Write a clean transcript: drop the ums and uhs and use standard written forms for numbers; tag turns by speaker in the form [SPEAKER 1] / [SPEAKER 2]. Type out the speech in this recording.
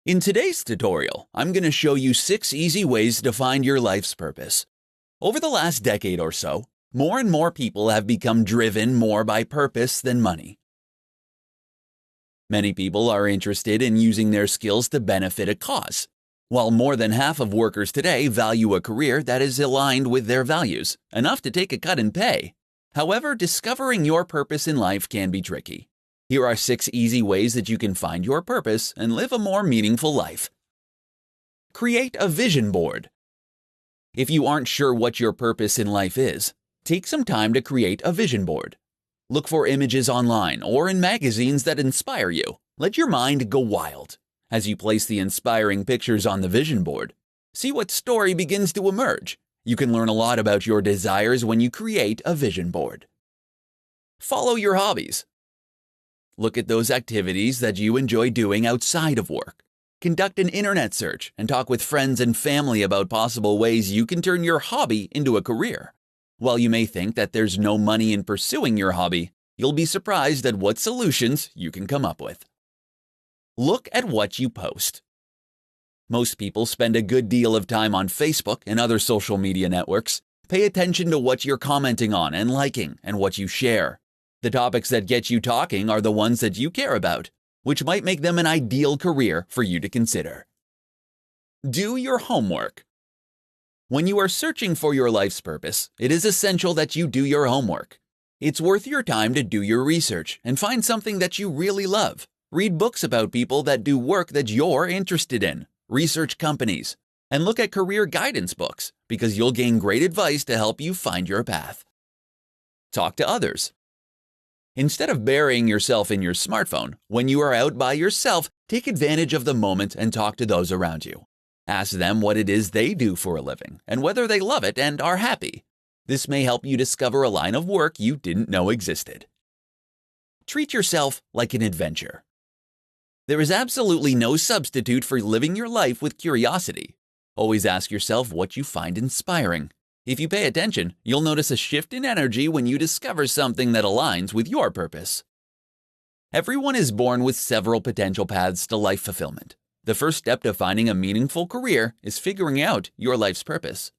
[SPEAKER 1] In today's tutorial, I'm going to show you 6 easy ways to find your life's purpose. Over the last decade or so, more and more people have become driven more by purpose than money. Many people are interested in using their skills to benefit a cause, while more than half of workers today value a career that is aligned with their values, enough to take a cut in pay. However, discovering your purpose in life can be tricky. Here are 6 easy ways that you can find your purpose and live a more meaningful life. Create a vision board. If you aren't sure what your purpose in life is, take some time to create a vision board. Look for images online or in magazines that inspire you. Let your mind go wild. As you place the inspiring pictures on the vision board, see what story begins to emerge. You can learn a lot about your desires when you create a vision board. Follow your hobbies. Look at those activities that you enjoy doing outside of work. Conduct an internet search and talk with friends and family about possible ways you can turn your hobby into a career. While you may think that there's no money in pursuing your hobby, you'll be surprised at what solutions you can come up with. Look at what you post. Most people spend a good deal of time on Facebook and other social media networks. Pay attention to what you're commenting on and liking and what you share. The topics that get you talking are the ones that you care about, which might make them an ideal career for you to consider. Do your homework. When you are searching for your life's purpose, it is essential that you do your homework. It's worth your time to do your research and find something that you really love. Read books about people that do work that you're interested in. Research companies, and look at career guidance books because you'll gain great advice to help you find your path. Talk to others. Instead of burying yourself in your smartphone, when you are out by yourself, take advantage of the moment and talk to those around you. Ask them what it is they do for a living and whether they love it and are happy. This may help you discover a line of work you didn't know existed. Treat yourself like an adventure. There is absolutely no substitute for living your life with curiosity. Always ask yourself what you find inspiring. If you pay attention, you'll notice a shift in energy when you discover something that aligns with your purpose. Everyone is born with several potential paths to life fulfillment. The first step to finding a meaningful career is figuring out your life's purpose.